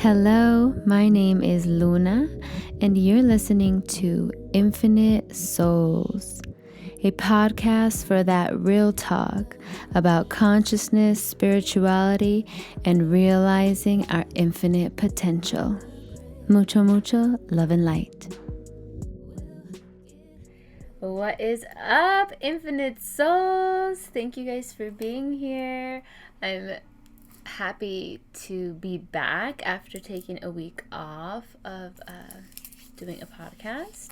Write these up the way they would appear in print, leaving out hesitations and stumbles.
Hello, my name is Luna, and you're listening to Infinite Souls, a podcast for that real talk about consciousness, spirituality, and realizing our infinite potential. Mucho, mucho love and light. What is up, Infinite Souls? Thank you guys for being here. I'm happy to be back after taking a week off of doing a podcast,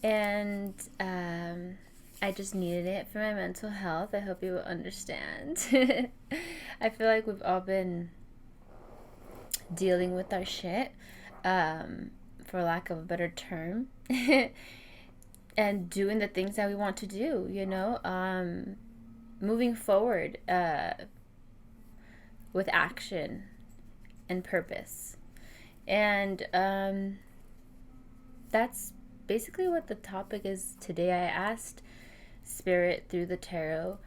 and I just needed it for my mental health. I hope you will understand. I feel like we've all been dealing with our shit, for lack of a better term, and doing the things that we want to do, moving forward with action and purpose. And that's basically what the topic is today. I asked Spirit through the tarot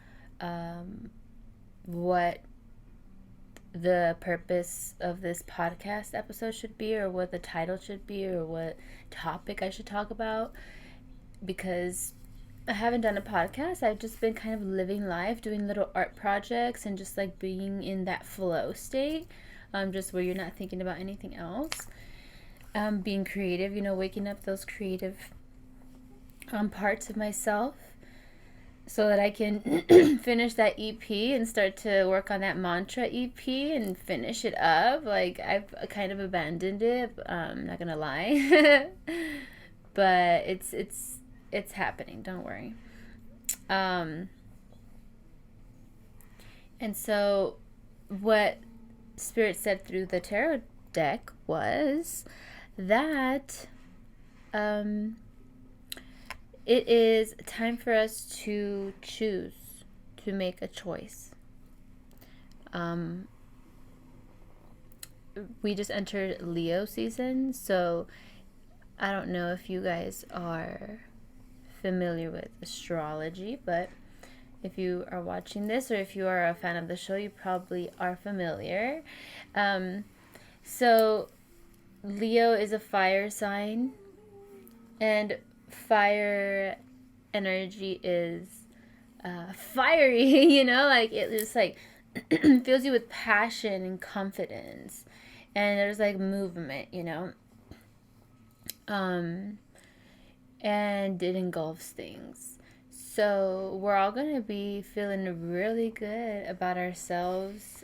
what the purpose of this podcast episode should be, or what the title should be, or what topic I should talk about, because I haven't done a podcast. I've just been kind of living life, doing little art projects, and just like being in that flow state, just where you're not thinking about anything else. Being creative, waking up those creative parts of myself so that I can finish that EP and start to work on that mantra EP and finish it up. Like, I've kind of abandoned it, I'm not gonna lie. But it's happening, don't worry. And so what Spirit said through the tarot deck was that it is time for us to choose, to make a choice. We just entered Leo season, so I don't know if you guys are familiar with astrology, but if you are watching this, or if you are a fan of the show, you probably are familiar. So Leo is a fire sign, and fire energy is fiery, like it just like fills you with passion and confidence, and there's like movement, and it engulfs things. So we're all going to be feeling really good about ourselves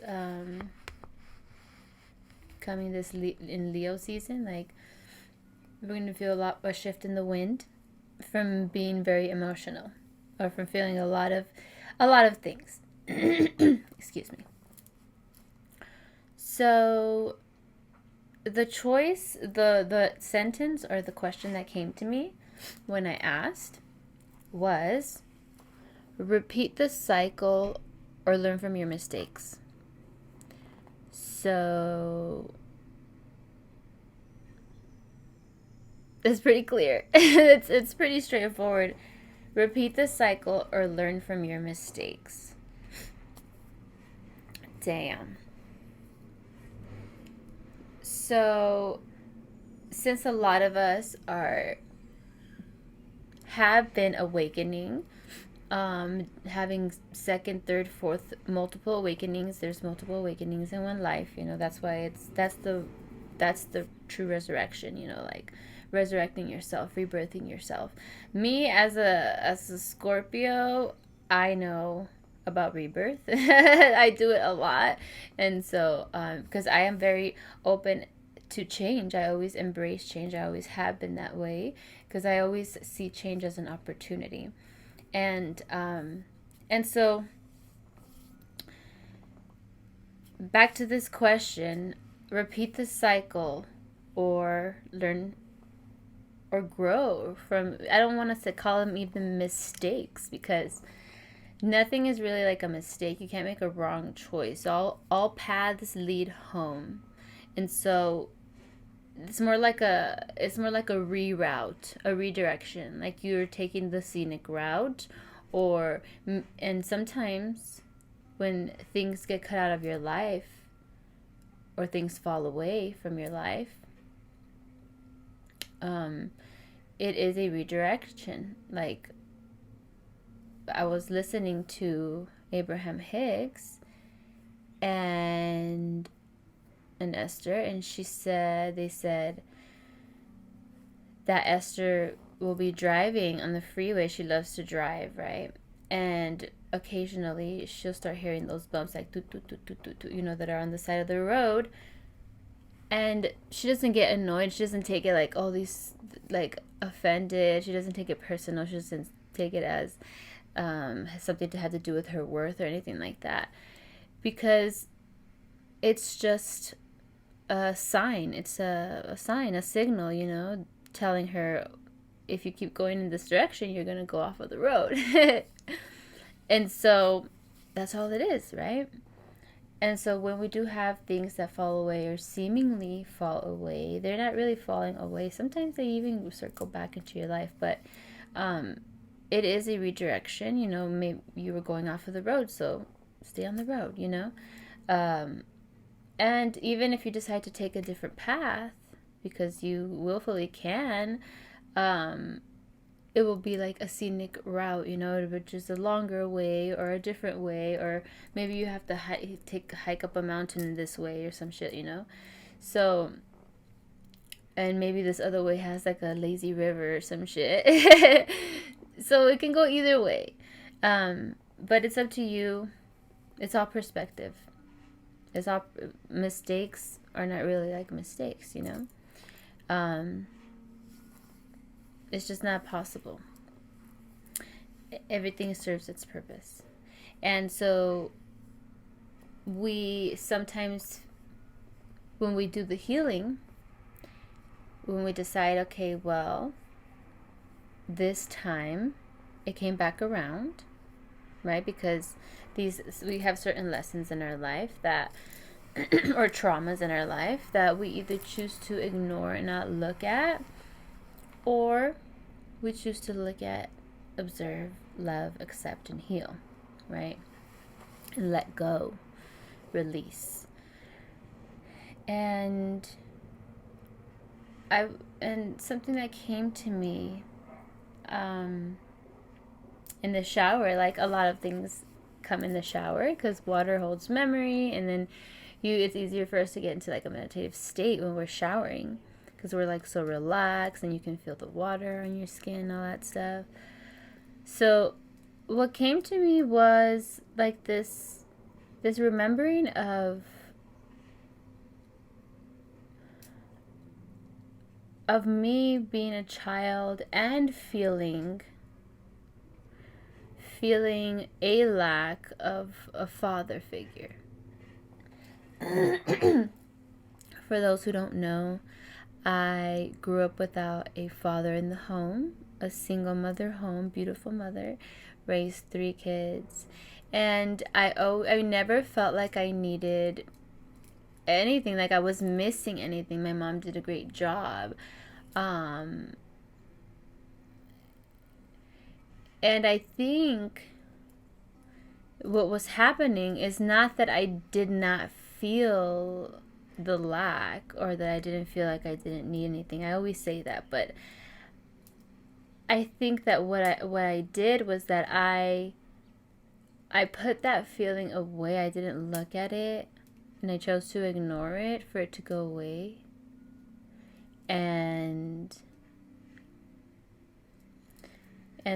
coming in Leo season. Like, we're going to feel a shift in the wind from being very emotional, or from feeling a lot of things. Excuse me. So the choice, the sentence or the question that came to me when I asked was, repeat the cycle or learn from your mistakes. So it's pretty clear. it's pretty straightforward. Repeat the cycle or learn from your mistakes. Damn. So since a lot of us have been awakening, having second, third, fourth, multiple awakenings. There's multiple awakenings in one life. That's why that's the true resurrection. Like resurrecting yourself, rebirthing yourself. Me as a Scorpio, I know about rebirth. I do it a lot, and so because I am very open to change. I always embrace change. I always have been that way, because I always see change as an opportunity. And so back to this question, repeat the cycle or learn or grow from, I don't want us to call them even mistakes, because nothing is really like a mistake. You can't make a wrong choice. All paths lead home. And so it's more like a reroute, a redirection, like you're taking the scenic route, and sometimes when things get cut out of your life, or things fall away from your life, it is a redirection. Like, I was listening to Abraham Hicks and Esther, and they said that Esther will be driving on the freeway. She loves to drive, right? And occasionally she'll start hearing those bumps, like toot, toot, toot, toot, toot, toot, that are on the side of the road. And she doesn't get annoyed. She doesn't take it like, oh, these, like, offended. She doesn't take it personal. She doesn't take it as something to have to do with her worth or anything like that. Because it's just a sign. It's a sign, a signal, telling her, if you keep going in this direction, you're going to go off of the road. And so that's all it is, right? And so when we do have things that fall away or seemingly fall away, they're not really falling away. Sometimes they even circle back into your life, but it is a redirection. Maybe you were going off of the road, so stay on the road, and even if you decide to take a different path, because you willfully can, it will be like a scenic route, which is a longer way or a different way, or maybe you have to hike up a mountain this way or some shit, So, and maybe this other way has like a lazy river or some shit. So it can go either way. But it's up to you. It's all perspective. It's all, mistakes are not really like mistakes, It's just not possible. Everything serves its purpose. And so we sometimes, when we do the healing, when we decide, okay, well, this time it came back around, right? Because we have certain lessons in our life that or traumas in our life that we either choose to ignore and not look at, or we choose to look at, observe, love, accept, and heal, right? And let go, release. And something that came to me in the shower, like a lot of things come in the shower because water holds memory, and then it's easier for us to get into like a meditative state when we're showering, because we're like so relaxed and you can feel the water on your skin, all that stuff. So what came to me was like this remembering of me being a child and feeling a lack of a father figure. For those who don't know, I grew up without a father in the home, a single mother home, beautiful mother, raised 3 kids. And I never felt like I needed anything, like I was missing anything. My mom did a great job. And I think what was happening is not that I did not feel the lack, or that I didn't feel like I didn't need anything. I always say that, but I think that what I did was that I put that feeling away. I didn't look at it, and I chose to ignore it for it to go away. And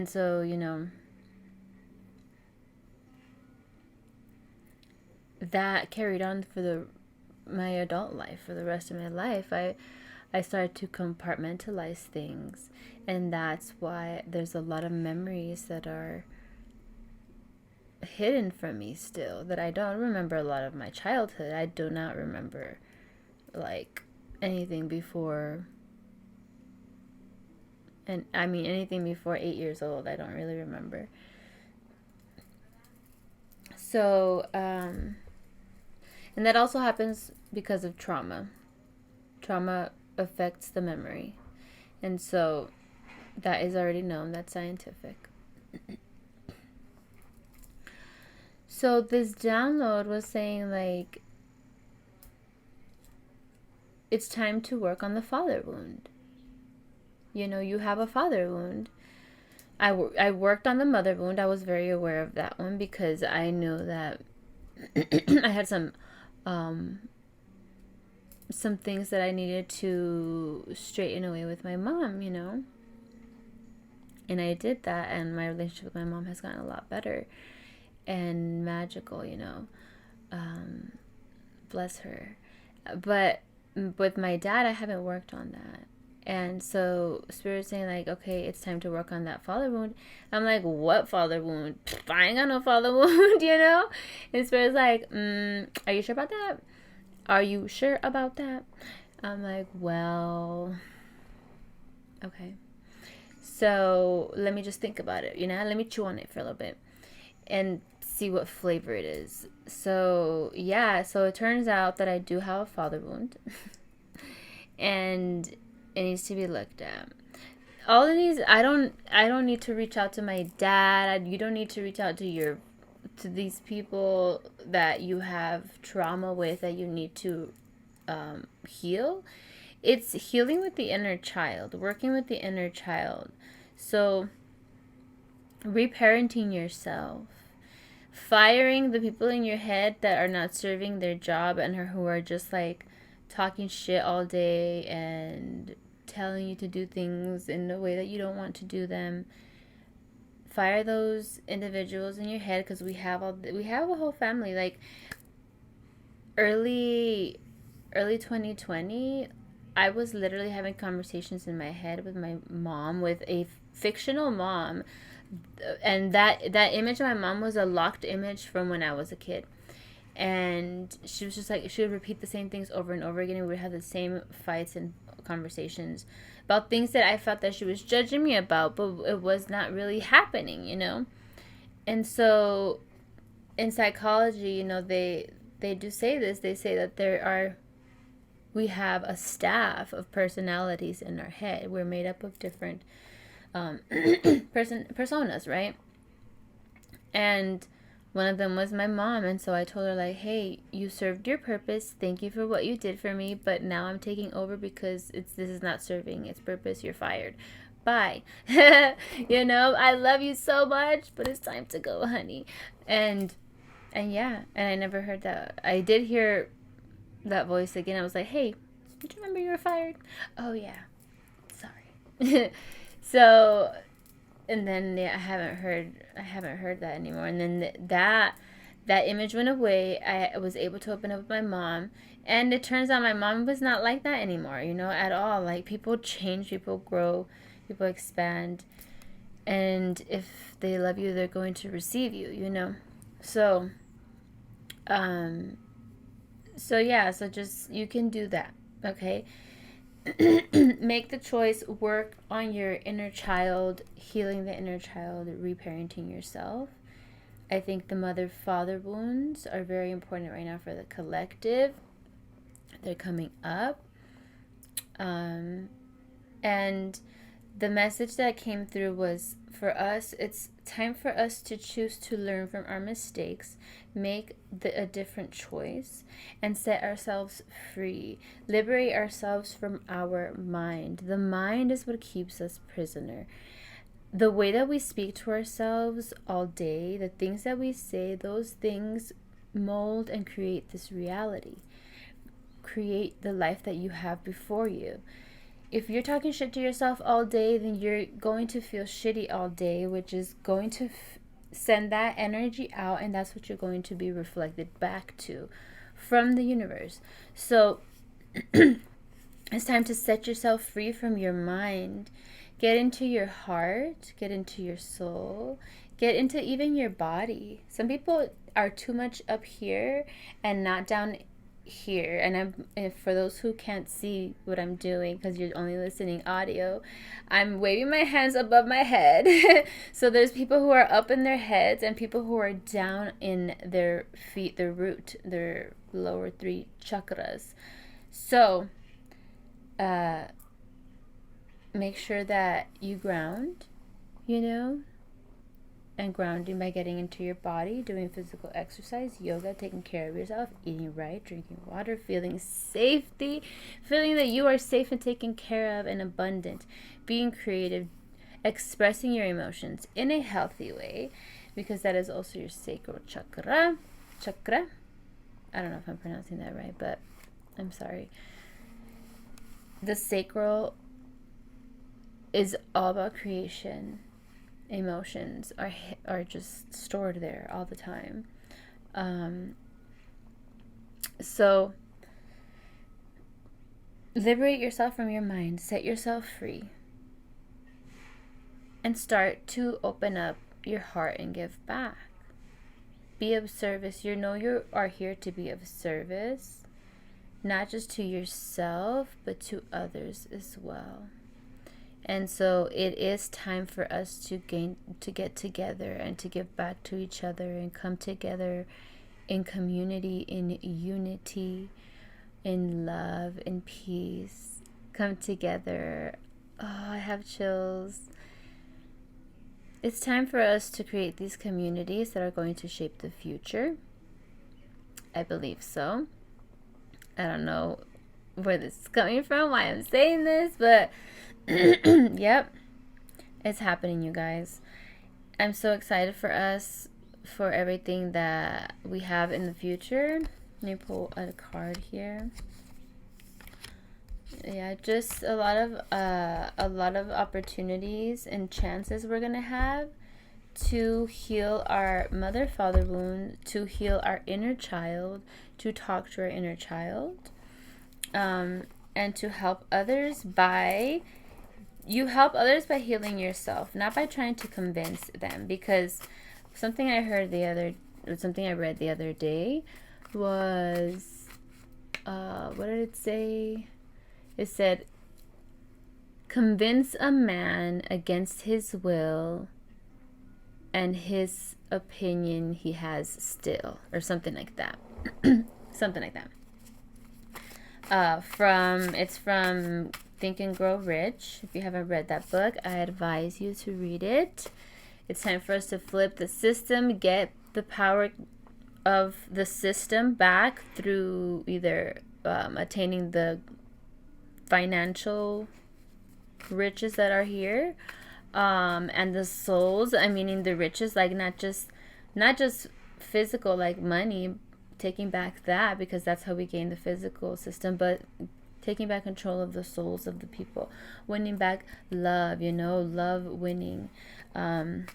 so, that carried on for my adult life, for the rest of my life. I started to compartmentalize things, and that's why there's a lot of memories that are hidden from me still, that I don't remember. A lot of my childhood, I do not remember like anything before, and I mean anything before 8 years old, I don't really remember. So and that also happens because of trauma. Trauma affects the memory. And so that is already known. That's scientific. So this download was saying, like, it's time to work on the father wound. You know, you have a father wound. I worked on the mother wound. I was very aware of that one because I knew that I had some things that I needed to straighten away with my mom, you know. And I did that, and my relationship with my mom has gotten a lot better and magical, you know. Bless her. But with my dad, I haven't worked on that. And so Spirit's saying, like, okay, it's time to work on that father wound. I'm like, what father wound? I ain't got no father wound, you know? And Spirit's like, are you sure about that? Are you sure about that? I'm like, well, okay. So let me just think about it, you know? Let me chew on it for a little bit and see what flavor it is. So, yeah, so it turns out that I do have a father wound. And it needs to be looked at. All of these, I don't need to reach out to my dad. You don't need to reach out to these people that you have trauma with that you need to heal. It's healing with the inner child, working with the inner child. So reparenting yourself, firing the people in your head that are not serving their job and who are just like talking shit all day and telling you to do things in a way that you don't want to do them. Fire those individuals in your head, because we have a whole family. Like early 2020, I was literally having conversations in my head with my mom, with a fictional mom, and that image of my mom was a locked image from when I was a kid. And she was just like, she would repeat the same things over and over again, and we would have the same fights and conversations about things that I felt that she was judging me about, but it was not really happening, you know. And so in psychology, you know, they do say this. They say that we have a staff of personalities in our head. We're made up of different personas, right? And one of them was my mom. And so I told her, like, hey, you served your purpose. Thank you for what you did for me. But now I'm taking over because this is not serving its purpose. You're fired. Bye. You know, I love you so much, but it's time to go, honey. And yeah, and I never heard that. I did hear that voice again. I was like, hey, don't you remember you were fired? Oh, yeah. Sorry. So, and then I haven't heard that anymore. And then that image went away. I was able to open up with my mom, and it turns out my mom was not like that anymore, you know, at all. Like, people change, people grow, people expand, and if they love you, they're going to receive you, you know. So yeah, so just, you can do that, okay? Make the choice, work on your inner child, healing the inner child, reparenting yourself. I think the mother-father wounds are very important right now for the collective. They're coming up. And the message that came through was, for us, it's time for us to choose to learn from our mistakes, make a different choice, and set ourselves free. Liberate ourselves from our mind. The mind is what keeps us prisoner. The way that we speak to ourselves all day, the things that we say, those things mold and create this reality. Create the life that you have before you. If you're talking shit to yourself all day, then you're going to feel shitty all day, which is going to send that energy out, and that's what you're going to be reflected back to from the universe. So it's time to set yourself free from your mind. Get into your heart, get into your soul, get into even your body. Some people are too much up here and not down here. And for those who can't see what I'm doing, because you're only listening audio, I'm waving my hands above my head. So there's people who are up in their heads and people who are down in their feet, their root, their lower 3 chakras. So make sure that you ground, you know, and grounding by getting into your body, doing physical exercise, yoga, taking care of yourself, eating right, drinking water, feeling safety, feeling that you are safe and taken care of and abundant, being creative, expressing your emotions in a healthy way, because that is also your sacral chakra. I don't know if I'm pronouncing that right, but I'm sorry. The sacral is all about creation. Emotions are just stored there all the time. So liberate yourself from your mind, set yourself free, and start to open up your heart and give back. Be of service. You are here to be of service, not just to yourself, but to others as well. And so it is time for us to get together and to give back to each other and come together in community, in unity, in love, in peace. Come together. Oh, I have chills. It's time for us to create these communities that are going to shape the future. I believe so. I don't know where this is coming from, why I'm saying this, but yep, it's happening, you guys. I'm so excited for us, for everything that we have in the future. Let me pull a card here. Yeah, just a lot of opportunities and chances we're gonna have to heal our mother-father wound, to heal our inner child, to talk to our inner child, and to help others by healing yourself, not by trying to convince them. Because something I read the other day was, what did it say? It said, convince a man against his will and his opinion he has still, or something like that. Something like that. It's from Think and Grow Rich. If you haven't read that book, I advise you to read it. It's time for us to flip the system, get the power of the system back through either attaining the financial riches that are here, and the souls, I mean the riches, like not just physical, like money, taking back that, because that's how we gain the physical system, but taking back control of the souls of the people, winning back love, love winning, and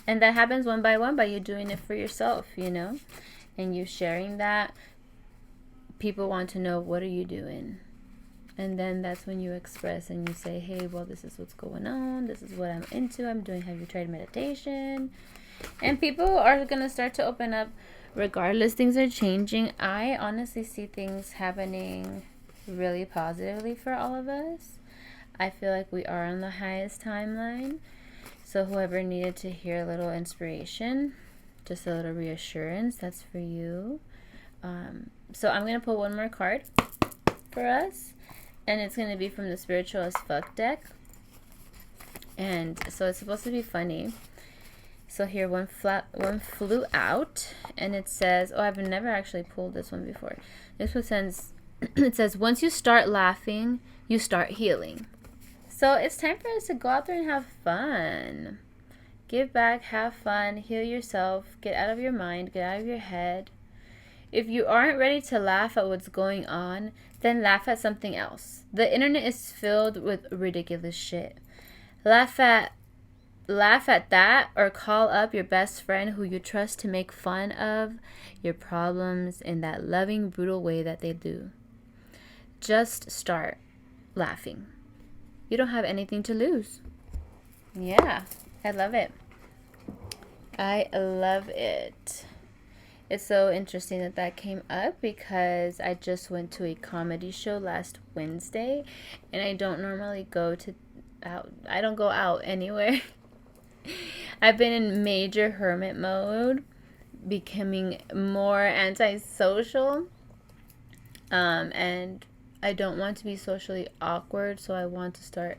that happens one by one by you doing it for yourself, and you sharing that. People want to know, what are you doing? And then that's when you express and you say, hey, well, this is what's going on. This is what I'm into. I'm doing, have you tried meditation? And people are going to start to open up regardless. Things are changing. I honestly see things happening really positively for all of us. I feel like we are on the highest timeline. So whoever needed to hear a little inspiration, just a little reassurance, that's for you. So I'm going to pull one more card for us. And it's going to be from the Spiritual as Fuck deck. And so it's supposed to be funny. So here, one flew out. And it says, oh, I've never actually pulled this one before. This one says, it says, once you start laughing, you start healing. So it's time for us to go out there and have fun. Give back, have fun, heal yourself, get out of your mind, get out of your head. If you aren't ready to laugh at what's going on, then laugh at something else. The internet is filled with ridiculous shit. Laugh at that, or call up your best friend who you trust to make fun of your problems in that loving, brutal way that they do. Just start laughing. You don't have anything to lose. Yeah, I love it. I love it. It's so interesting that came up, because I just went to a comedy show last Wednesday, and I don't normally go out anywhere. I've been in major hermit mode, becoming more antisocial, and I don't want to be socially awkward, so I want to start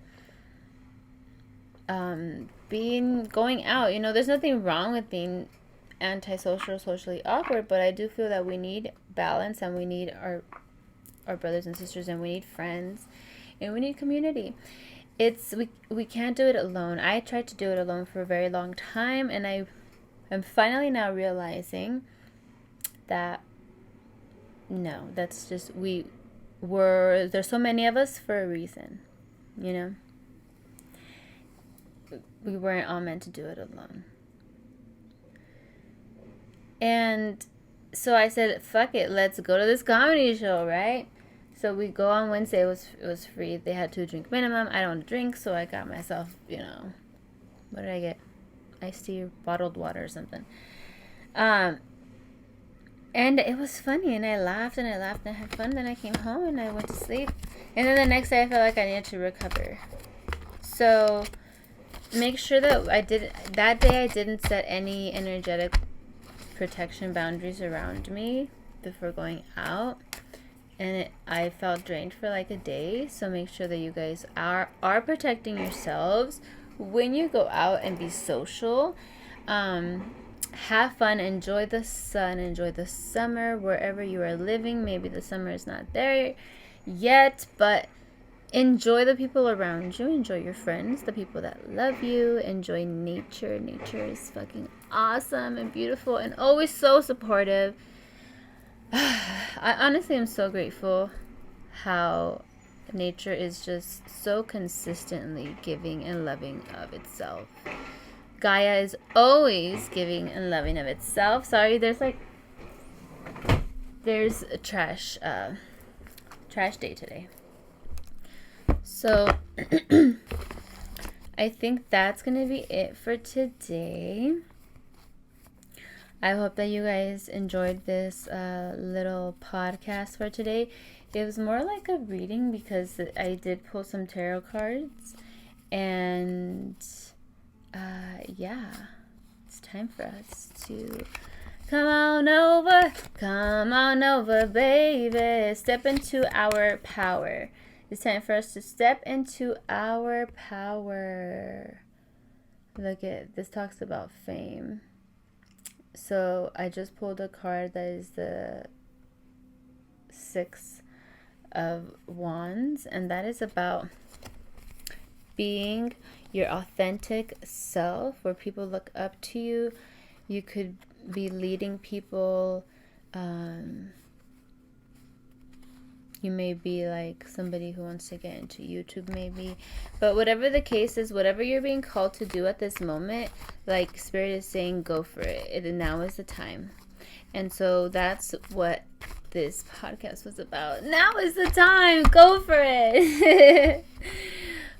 going out. You know, there's nothing wrong with being antisocial, socially awkward, but I do feel that we need balance, and we need our brothers and sisters, and we need friends, and we need community. We can't do it alone. I tried to do it alone for a very long time, and I'm finally now realizing that no, that's just there's so many of us for a reason, you know. We weren't all meant to do it alone. And so I said, fuck it, let's go to this comedy show, right? So we go on Wednesday. It was free. They had 2-drink minimum. I don't drink, so I got myself, you know, what did I get? Iced tea, bottled water or something. And it was funny, and I laughed and I laughed and I had fun. Then I came home and I went to sleep. And then the next day I felt like I needed to recover. So make sure that that day I didn't set any energetic protection boundaries around me before going out. And I felt drained for like a day. So make sure that you guys are protecting yourselves when you go out and be social. Have fun, enjoy the sun, enjoy the summer wherever you are living. Maybe the summer is not there yet, but enjoy the people around you. Enjoy your friends, the people that love you. Enjoy nature. Nature is fucking awesome and beautiful and always so supportive. I honestly am so grateful how nature is just so consistently giving and loving of itself. Gaia is always giving and loving of itself. Sorry, there's a trash day today. So I think that's gonna be it for today. I hope that you guys enjoyed this little podcast for today. It was more like a reading because I did pull some tarot cards, and yeah, it's time for us to come on over, baby. Step into our power. It's time for us to step into our power. Look at this, talks about fame. So I just pulled a card that is the 6 of Wands, and that is about being your authentic self, where people look up to you. You could be leading people. You may be like somebody who wants to get into YouTube maybe. But whatever the case is, whatever you're being called to do at this moment, like Spirit is saying, go for it. Now is the time. And so that's what this podcast was about. Now is the time. Go for it.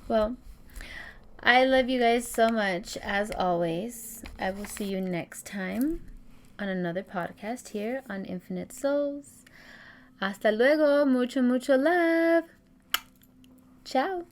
Well, I love you guys so much, as always. I will see you next time on another podcast here on Infinite Souls. Hasta luego. Mucho, mucho love. Ciao.